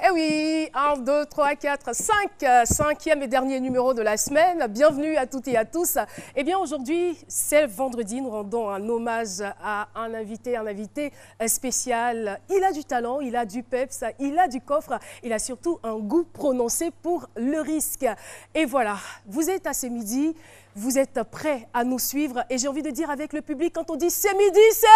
Eh oui, 1, 2, 3, 4, 5, cinquième et dernier numéro de la semaine. Bienvenue à toutes et à tous. Eh bien, aujourd'hui, c'est vendredi. Nous rendons un hommage à un invité spécial. Il a du talent, il a du peps, il a du coffre, il a surtout un goût prononcé pour le risque. Et voilà, vous êtes à ce midi, vous êtes prêts à nous suivre. Et j'ai envie de dire avec le public, quand on dit c'est midi, c'est...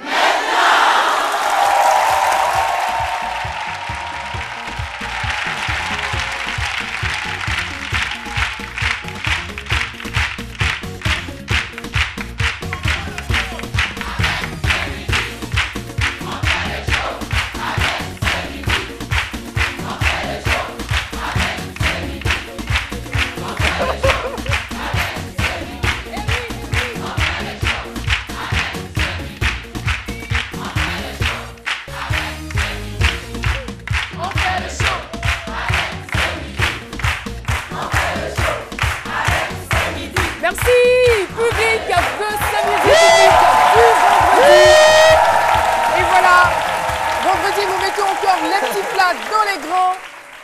maintenant!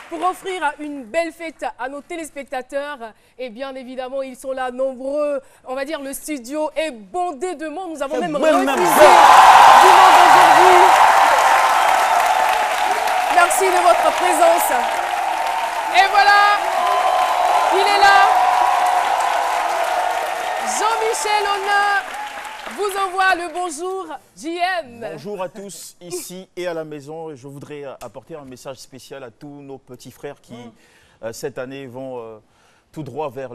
Pour offrir une belle fête à nos téléspectateurs. Et bien évidemment, ils sont là nombreux. On va dire le studio est bondé de monde. Nous avons même refusé du monde aujourd'hui. Merci de votre présence. Et voilà, il est là. Jean-Michel Ona vous envoie le bonjour, JM. Bonjour à tous, ici et à la maison. Je voudrais apporter un message spécial à tous nos petits frères qui, cette année, vont tout droit vers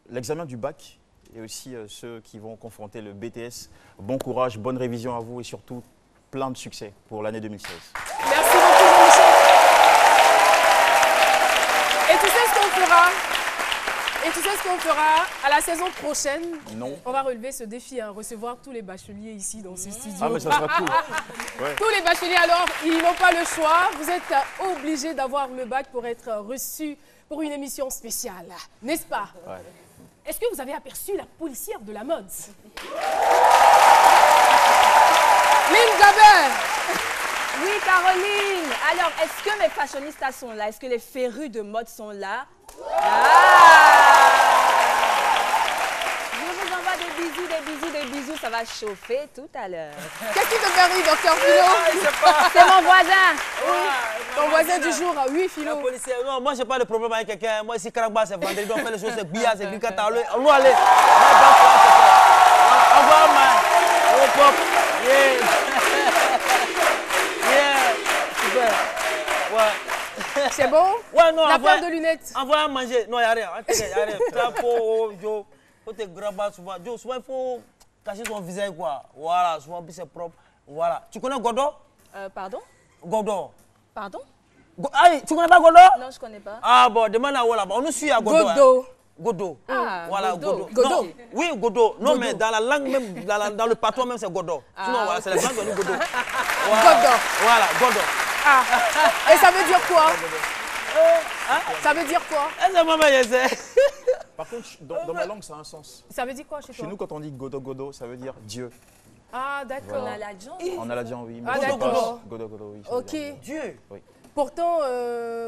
l'examen du bac et aussi ceux qui vont confronter le BTS. Bon courage, bonne révision à vous et surtout plein de succès pour l'année 2016. Merci beaucoup, Jean-Michel. Et tu sais ce qu'on fera? Et tu sais ce qu'on fera à la saison prochaine? Non. On va relever ce défi, recevoir tous les bacheliers ici dans ce studio. Ah mais ça sera cool. Ouais. Tous les bacheliers, alors, ils n'ont pas le choix. Vous êtes obligés d'avoir le bac pour être reçus pour une émission spéciale, n'est-ce pas? Ouais. Est-ce que vous avez aperçu la policière de la mode? Lynn Gabert. Oui, Caroline. Alors, est-ce que mes fashionistas sont là? Est-ce que les férus de mode sont là? Je vous envoie des bisous, ça va chauffer tout à l'heure. Qu'est-ce qui te fait rire, docteur Philo? C'est mon voisin. Oui. Ton voisin du jour, oui, Philo. Non, moi, j'ai pas de problème avec quelqu'un. Moi, ici, Karagba, c'est vendredi, on fait les choses, c'est Bia, c'est Bikata. On va aller. Envoie-moi. Oh, pop. Yeah. Yeah. Super. Ouais. C'est bon? Ouais, non, la paire de lunettes. Envoie à manger. Non, il n'y a rien. Il n'y a rien. Faut te graber souvent. Souvent, il faut cacher son visage, quoi. Voilà, souvent, puis c'est propre. Voilà. Tu connais Godot? Pardon? Godot. Pardon? Ah, tu connais pas Godot? Non, je connais pas. Ah bon, demande à là-bas. On nous suit à Godot. Godot. Godot. Ah, voilà, Godot. Godot. Godot. Non, oui, Godot. Non, Godot. mais dans la langue même, dans le patois même, c'est Godot. Sinon, voilà, c'est la langue de nous, Godot. Voilà. Godot. Voilà, Godot. Ah. Et ça veut dire quoi? Ça veut dire quoi? C'est maman, je sais. Par contre, dans ma langue, ça a un sens. Ça veut dire quoi chez toi? Chez nous, quand on dit Godo Godo, ça veut dire Dieu. Ah, d'accord. On a l'adjoint. On a la dit oui. Ah, je sais pas. d'accord. Godo Godo, oui. ça veut Ok. dire Dieu. Oui. Pourtant,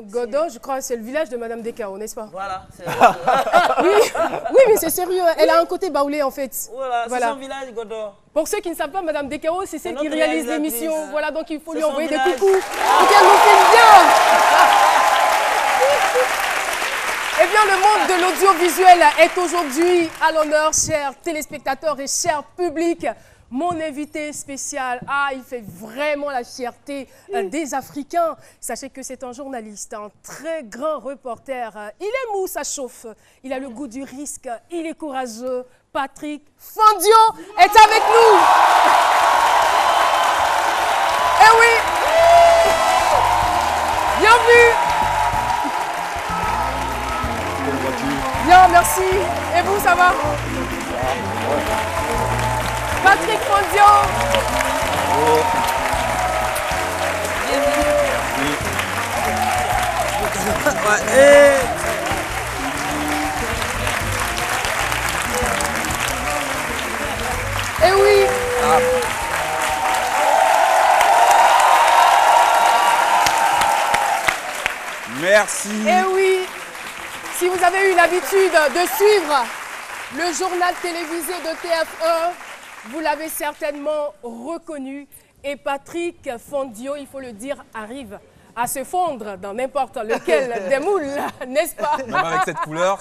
Godot, je crois, c'est le village de Madame Descao, n'est-ce pas? Voilà. Oui, mais c'est sérieux. Elle a un côté baoulé, en fait. Voilà, c'est son village, Godot. Pour ceux qui ne savent pas, Madame Descao, c'est celle qui notre réalise réalisatrice. l'émission. Voilà, donc il faut C'est lui son envoyer des village. coucous. Pour qu'elle nous filme bien. Eh bien, le monde de l'audiovisuel est aujourd'hui à l'honneur, chers téléspectateurs et chers publics. Mon invité spécial, il fait vraiment la fierté des Africains. Sachez que c'est un journaliste, un très grand reporter. Il est mou, ça chauffe. Il a le goût du risque, il est courageux. Patrick Fondio est avec nous. Eh oui, bienvenue. Bien, merci. Et vous, ça va? Patrick Fondio. Eh oui. Merci. Et oui, si vous avez eu l'habitude de suivre le journal télévisé de TF1, vous l'avez certainement reconnu. Et Patrick Fondio, il faut le dire, arrive à se fondre dans n'importe lequel des moules, n'est-ce pas? Même avec cette couleur.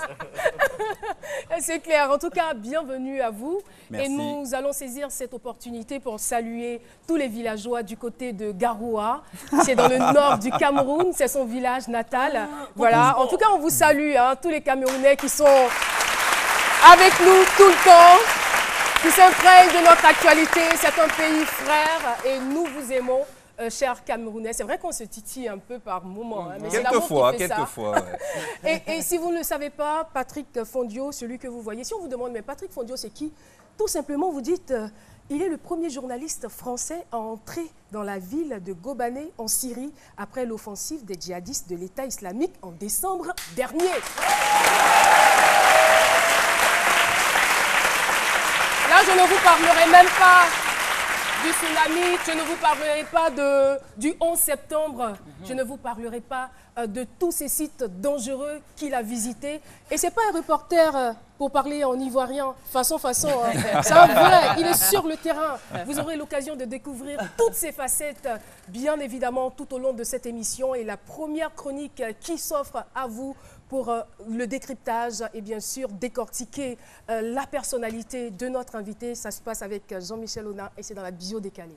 C'est clair. En tout cas, bienvenue à vous. Merci. Et nous allons saisir cette opportunité pour saluer tous les villageois du côté de Garoua. C'est dans le nord du Cameroun, c'est son village natal. Voilà. En tout cas, on vous salue, hein, tous les Camerounais qui sont avec nous tout le temps, qui s'imprègnent de notre actualité. C'est un pays frère et nous vous aimons. Chers Camerounais, c'est vrai qu'on se titille un peu par moment, hein, mais c'est l'amour qui fait ça. Quelquefois. Ouais. Et si vous ne le savez pas, Patrick Fondio, celui que vous voyez, si on vous demande, mais Patrick Fondio, c'est qui? Tout simplement, vous dites, il est le premier journaliste français à entrer dans la ville de Kobané, en Syrie, après l'offensive des djihadistes de l'État islamique en décembre dernier. Là, je ne vous parlerai même pas du tsunami, je ne vous parlerai pas du 11 septembre, je ne vous parlerai pas de tous ces sites dangereux qu'il a visités. Et ce n'est pas un reporter pour parler en ivoirien, façon. Hein. C'est un vrai, il est sur le terrain. Vous aurez l'occasion de découvrir toutes ces facettes, bien évidemment, tout au long de cette émission. Et la première chronique qui s'offre à vous pour le décryptage et bien sûr décortiquer la personnalité de notre invité. Ça se passe avec Jean-Michel Audin et c'est dans la bio décalée.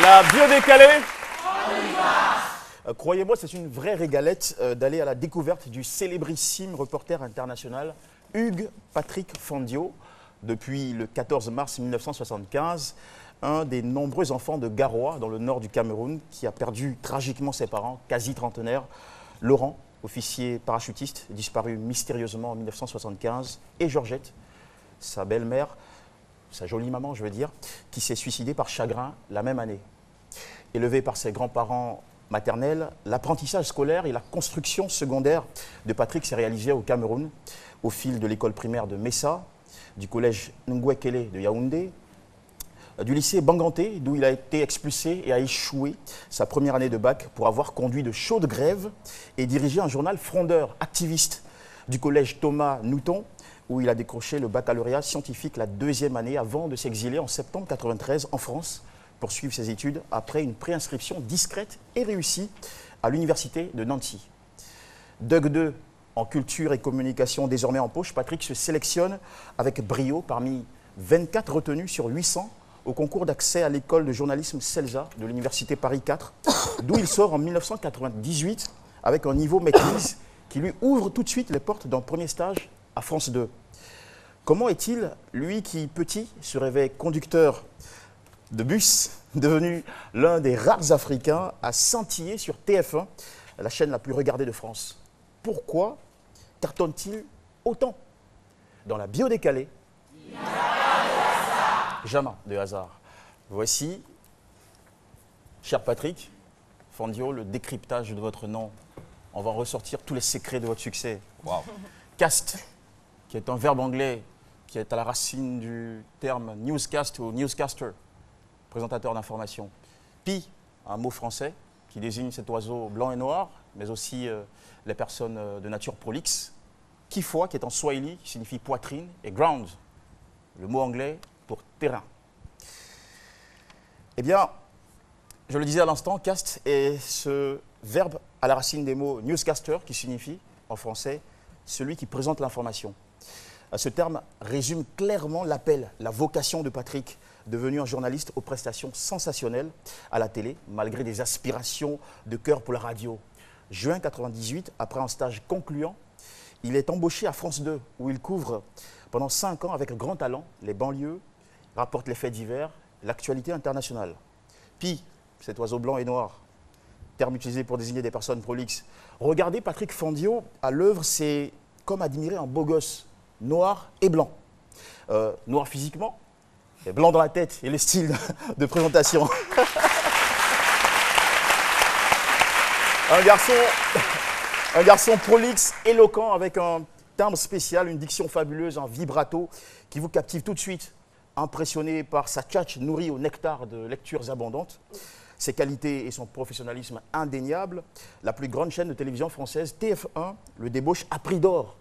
La bio décalée. Croyez-moi, c'est une vraie régalette d'aller à la découverte du célébrissime reporter international Hugues Patrick Fondio. Depuis le 14 mars 1975, un des nombreux enfants de Garoua, dans le nord du Cameroun, qui a perdu tragiquement ses parents, quasi trentenaires, Laurent, officier parachutiste, disparu mystérieusement en 1975, et Georgette, sa belle-mère, sa jolie maman, je veux dire, qui s'est suicidée par chagrin la même année. Élevé par ses grands-parents maternels, l'apprentissage scolaire et la construction secondaire de Patrick s'est réalisé au Cameroun, au fil de l'école primaire de Messa, du collège Ngwekele de Yaoundé, du lycée Banganté, d'où il a été expulsé et a échoué sa première année de bac pour avoir conduit de chaudes grèves et dirigé un journal frondeur, activiste, du collège Thomas Nouton, où il a décroché le baccalauréat scientifique la deuxième année avant de s'exiler en septembre 1993 en France pour suivre ses études après une préinscription discrète et réussie à l'université de Nancy. Doug 2 en culture et communication désormais en poche, Patrick se sélectionne avec brio parmi 24 retenus sur 800 au concours d'accès à l'école de journalisme CELSA de l'université Paris 4, d'où il sort en 1998 avec un niveau maîtrise qui lui ouvre tout de suite les portes d'un premier stage à France 2. Comment est-il, lui qui, petit, se réveille conducteur de bus, devenu l'un des rares Africains à scintiller sur TF1, la chaîne la plus regardée de France? Pourquoi cartonne-t-il autant? Dans la bio décalée, jamais de hasard. Voici, cher Patrick Fondio, le décryptage de votre nom. On va ressortir tous les secrets de votre succès. Wow. Cast, qui est un verbe anglais qui est à la racine du terme newscast ou newscaster, présentateur d'information. Pi, un mot français qui désigne cet oiseau blanc et noir, mais aussi les personnes de nature prolixe. Kifwa, qui est en swahili, qui signifie poitrine, et ground, le mot anglais pour terrain. Eh bien, je le disais à l'instant, cast est ce verbe à la racine des mots newscaster, qui signifie, en français, celui qui présente l'information. Ce terme résume clairement l'appel, la vocation de Patrick, devenu un journaliste aux prestations sensationnelles à la télé, malgré des aspirations de cœur pour la radio. Juin 1998, après un stage concluant, il est embauché à France 2, où il couvre pendant 5 ans avec grand talent les banlieues, rapporte les faits divers, l'actualité internationale. Pi, cet oiseau blanc et noir, terme utilisé pour désigner des personnes prolixes. Regarder Patrick Fondio à l'œuvre, c'est comme admirer un beau gosse, noir et blanc. Noir physiquement, et blanc dans la tête et le style de présentation. Un garçon prolixe, éloquent, avec un timbre spécial, une diction fabuleuse, un vibrato qui vous captive tout de suite. Impressionné par sa tchatche nourrie au nectar de lectures abondantes, ses qualités et son professionnalisme indéniables, la plus grande chaîne de télévision française, TF1, le débauche à prix d'or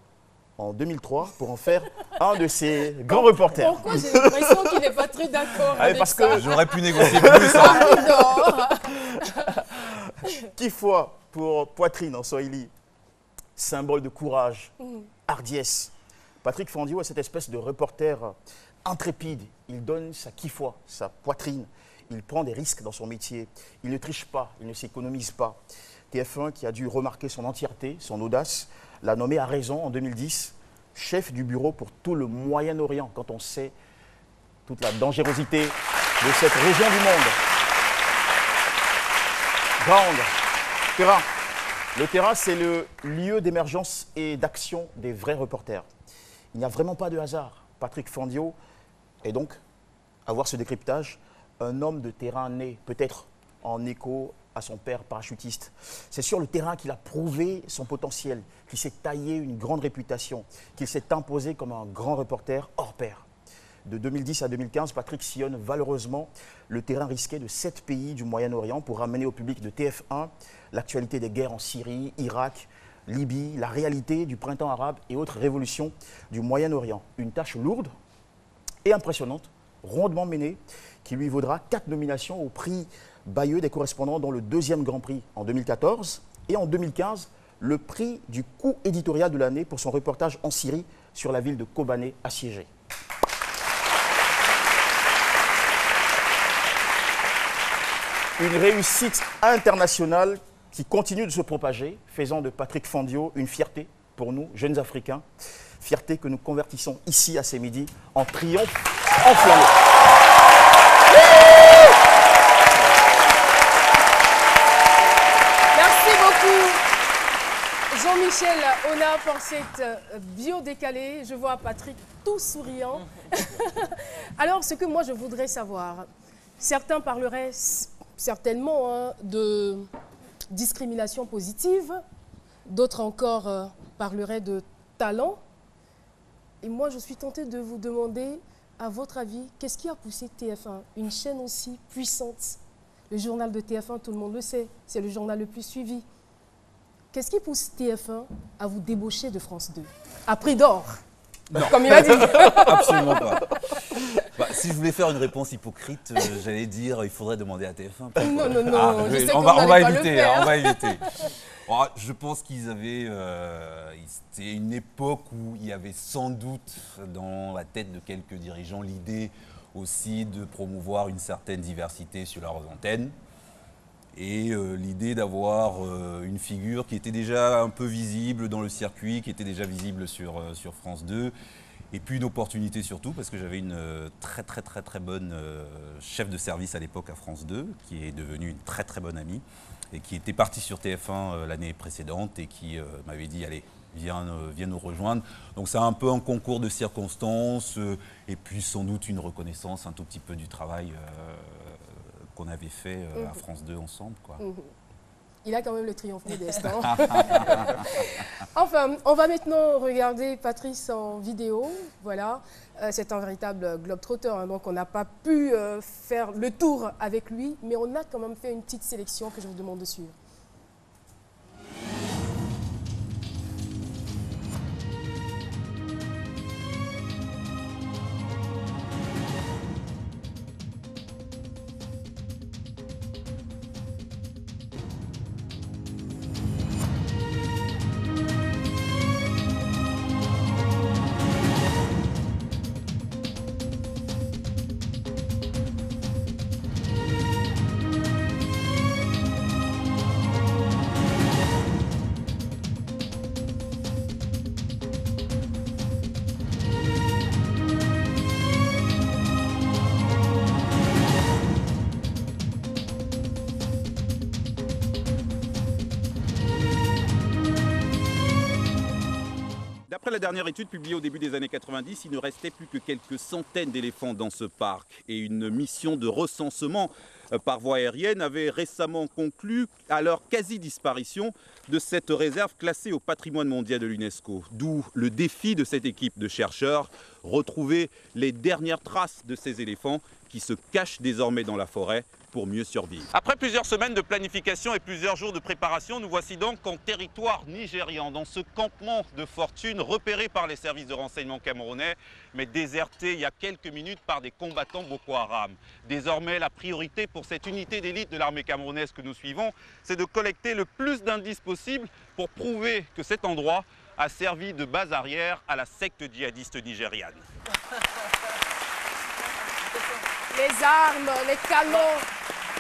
en 2003 pour en faire un de ses grands reporters. Pourquoi j'ai l'impression qu'il n'est pas très d'accord avec parce ça. que J'aurais pu négocier plus. Hein. J'adore. Kifwa pour poitrine en swahili, symbole de courage, hardiesse. Patrick Fandiou est cette espèce de reporter intrépide. Il donne sa kifwa, sa poitrine. Il prend des risques dans son métier. Il ne triche pas, il ne s'économise pas. TF1, qui a dû remarquer son entièreté, son audace, l'a nommé à raison en 2010 chef du bureau pour tout le Moyen-Orient, quand on sait toute la dangerosité de cette région du monde. Grande. Terrain. Le terrain, c'est le lieu d'émergence et d'action des vrais reporters. Il n'y a vraiment pas de hasard. Patrick Fandiou est donc, à voir ce décryptage, un homme de terrain né, peut-être en écho à son père parachutiste. C'est sur le terrain qu'il a prouvé son potentiel, qu'il s'est taillé une grande réputation, qu'il s'est imposé comme un grand reporter hors pair. De 2010 à 2015, Patrick sillonne valeureusement le terrain risqué de 7 pays du Moyen-Orient pour ramener au public de TF1 l'actualité des guerres en Syrie, Irak, Libye, la réalité du printemps arabe et autres révolutions du Moyen-Orient. Une tâche lourde et impressionnante, rondement menée, qui lui vaudra 4 nominations au prix Bayeux des correspondants, dont le 2e Grand Prix en 2014 et en 2015, le prix du coup éditorial de l'année pour son reportage en Syrie sur la ville de Kobané assiégée. Une réussite internationale qui continue de se propager, faisant de Patrick Fandiou une fierté pour nous, jeunes Africains. Fierté que nous convertissons ici à ces midis en triomphe enflammé. Merci beaucoup. Jean-Michel Ona pour cette bio décalée. Je vois Patrick tout souriant. Alors, ce que moi je voudrais savoir, certains parleraient certainement de discrimination positive, d'autres encore parleraient de talent. Et moi, je suis tentée de vous demander, à votre avis, qu'est-ce qui a poussé TF1, une chaîne aussi puissante? Le journal de TF1, tout le monde le sait, c'est le journal le plus suivi. Qu'est-ce qui pousse TF1 à vous débaucher de France 2 à prix d'or? Comme il a dit. Absolument pas. Bah, si je voulais faire une réponse hypocrite, j'allais dire il faudrait demander à TF1. Non, non, non. Ah, je sais on qu'on va n'allait pas le éviter, faire. on va éviter. Oh, je pense qu'ils avaient... C'était une époque où il y avait sans doute dans la tête de quelques dirigeants l'idée aussi de promouvoir une certaine diversité sur leurs antennes. Et l'idée d'avoir une figure qui était déjà un peu visible dans le circuit, qui était déjà visible sur France 2. Et puis une opportunité surtout, parce que j'avais une très bonne chef de service à l'époque à France 2, qui est devenue une très bonne amie, et qui était partie sur TF1 l'année précédente, et qui m'avait dit, allez, viens nous rejoindre. Donc c'est un peu un concours de circonstances, et puis sans doute une reconnaissance un tout petit peu du travail qu'on avait fait à France 2 ensemble, quoi. Il a quand même le triomphe modeste. Hein. Enfin, on va maintenant regarder Patrice en vidéo. Voilà, c'est un véritable globe-trotter, hein, donc on n'a pas pu faire le tour avec lui, mais on a quand même fait une petite sélection que je vous demande de suivre. D'après la dernière étude publiée au début des années 90, il ne restait plus que quelques centaines d'éléphants dans ce parc. Et une mission de recensement par voie aérienne avait récemment conclu à leur quasi-disparition de cette réserve classée au patrimoine mondial de l'UNESCO. D'où le défi de cette équipe de chercheurs, retrouver les dernières traces de ces éléphants qui se cachent désormais dans la forêt pour mieux survivre. Après plusieurs semaines de planification et plusieurs jours de préparation, nous voici donc en territoire nigérian, dans ce campement de fortune repéré par les services de renseignement camerounais, mais déserté il y a quelques minutes par des combattants Boko Haram. Désormais, la priorité pour cette unité d'élite de l'armée camerounaise que nous suivons, c'est de collecter le plus d'indices possible pour prouver que cet endroit a servi de base arrière à la secte djihadiste nigériane. Les armes, les canons.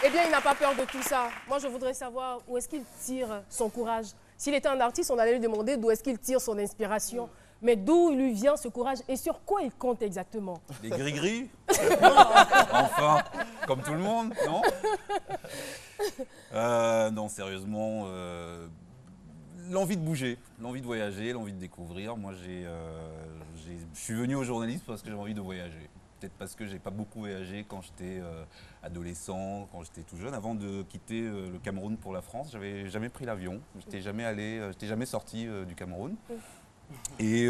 Eh bien, il n'a pas peur de tout ça. Moi, je voudrais savoir où est-ce qu'il tire son courage. S'il était un artiste, on allait lui demander d'où est-ce qu'il tire son inspiration. Mais d'où lui vient ce courage et sur quoi il compte exactement? Les gris-gris. Enfin, comme tout le monde, non? Non, sérieusement, l'envie de bouger, l'envie de voyager, l'envie de découvrir. Moi, je suis venu au journalisme parce que j'ai envie de voyager. Peut-être parce que j'ai pas beaucoup voyagé quand j'étais adolescent, quand j'étais tout jeune. Avant de quitter le Cameroun pour la France, j'avais jamais pris l'avion. J'étais jamais sorti du Cameroun. Et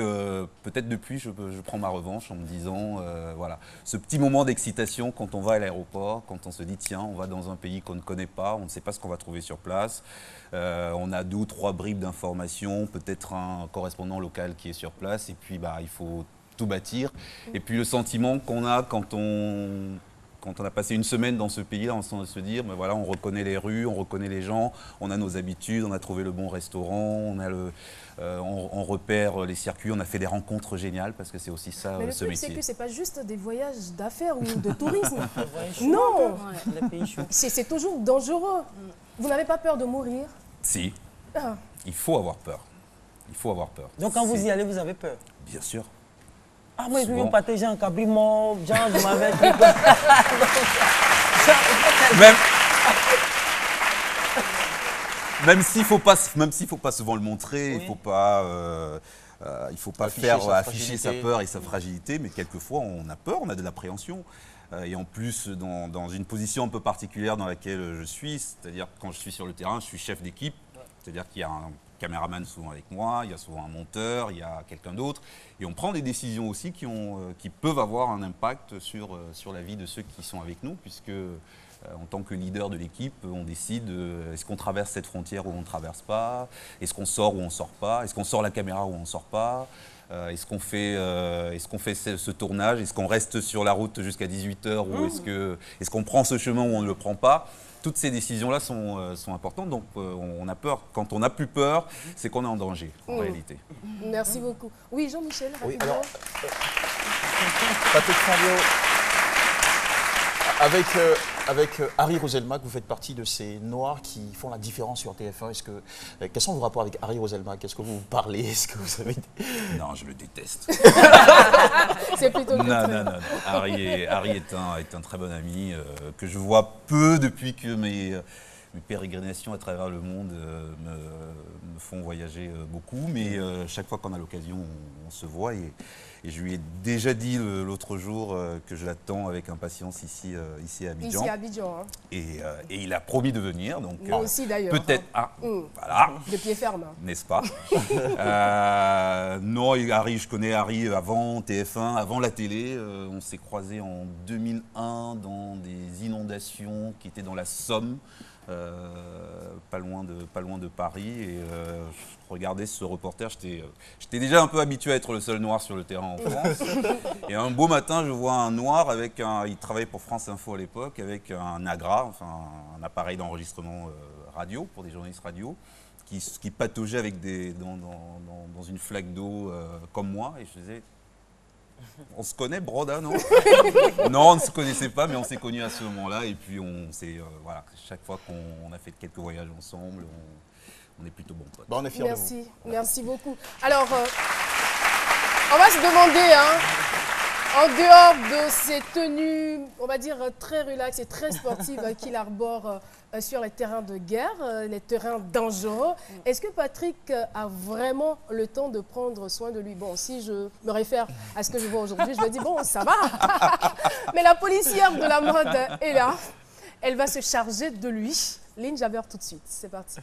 peut-être depuis, je prends ma revanche en me disant, voilà, ce petit moment d'excitation quand on va à l'aéroport, quand on se dit, tiens, on va dans un pays qu'on ne connaît pas, on ne sait pas ce qu'on va trouver sur place, on a 2 ou 3 bribes d'informations, peut-être un correspondant local qui est sur place, et puis il faut tout bâtir. Et puis le sentiment qu'on a quand on a passé une semaine dans ce pays-là, on se dire, ben voilà, on reconnaît les rues, on reconnaît les gens, on a nos habitudes, on a trouvé le bon restaurant, on repère les circuits, on a fait des rencontres géniales, parce que c'est aussi ça, mais ce le truc, métier. c'est que ce n'est pas juste des voyages d'affaires ou de tourisme. Non, c'est toujours dangereux. Vous n'avez pas peur de mourir? Si, il faut avoir peur. Il faut avoir peur. Donc quand vous y allez, vous avez peur? Bien sûr. Ah, moi, je Souvent. veux partager un cabri mort, genre, je m'avais dit. Même s'il faut pas souvent le montrer, Oui. il faut pas faire afficher sa fragilité. peur et sa fragilité, mais quelquefois on a peur, on a de l'appréhension. Et en plus, dans une position un peu particulière dans laquelle je suis, c'est-à-dire quand je suis sur le terrain, je suis chef d'équipe, c'est-à-dire qu'il y a un caméraman souvent avec moi, il y a souvent un monteur, il y a quelqu'un d'autre, et on prend des décisions aussi qui peuvent avoir un impact sur la vie de ceux qui sont avec nous, puisque en tant que leader de l'équipe, on décide est-ce qu'on traverse cette frontière ou on ne traverse pas, est-ce qu'on sort ou on ne sort pas, est-ce qu'on sort la caméra ou on ne sort pas, est-ce qu'on fait ce tournage, est-ce qu'on reste sur la route jusqu'à 18h ou est-ce qu'on prend ce chemin ou on ne le prend pas. Toutes ces décisions-là sont importantes, donc on a peur. Quand on n'a plus peur, c'est qu'on est en danger, en réalité. Merci beaucoup. Oui, Jean-Michel, Oui, rapidement. alors, Patrick Fambio, avec Harry Roselmack, vous faites partie de ces Noirs qui font la différence sur TF1. Quels sont vos rapports avec Harry Roselmack? Est-ce que vous parlez? Est-ce que vous avez... Non, je le déteste. C'est plutôt le contraire. Non. Harry est un très bon ami que je vois peu depuis que mes pérégrinations à travers le monde me font voyager beaucoup. Mais chaque fois qu'on a l'occasion, on se voit. Et je lui ai déjà dit l'autre jour que je l'attends avec impatience ici à Abidjan. Ici à Abidjan. Hein. Et il a promis de venir. Donc, Moi aussi d'ailleurs. peut-être. Hein. Voilà. De pied ferme. N'est-ce pas? Non, Harry, je connais Harry avant TF1, avant la télé. On s'est croisés en 2001 dans des inondations qui étaient dans la Somme, pas loin de Paris. Et je regardais ce reporter. J'étais déjà un peu habitué à être le seul noir sur le terrain en France. Et un beau matin, je vois un noir il travaillait pour France Info à l'époque, avec un Agra, enfin un appareil d'enregistrement radio pour des journalistes radio, qui pataugeait dans une flaque d'eau comme moi. Et je disais, on se connaît, Broda, non? Non, on ne se connaissait pas, mais on s'est connus à ce moment-là. Et puis voilà, chaque fois qu'on a fait quelques voyages ensemble, on est plutôt bons potes. Bon, on est fiers de vous. Merci beaucoup. Alors, on va se demander, en dehors de ces tenues, on va dire très relax et très sportives qu'il arbore sur les terrains de guerre, les terrains dangereux, est-ce que Patrick a vraiment le temps de prendre soin de lui? Bon, si je me réfère à ce que je vois aujourd'hui, je me dis, bon, ça va. Mais la policière de la mode est là. Elle va se charger de lui. Lynn Jaber tout de suite. C'est parti.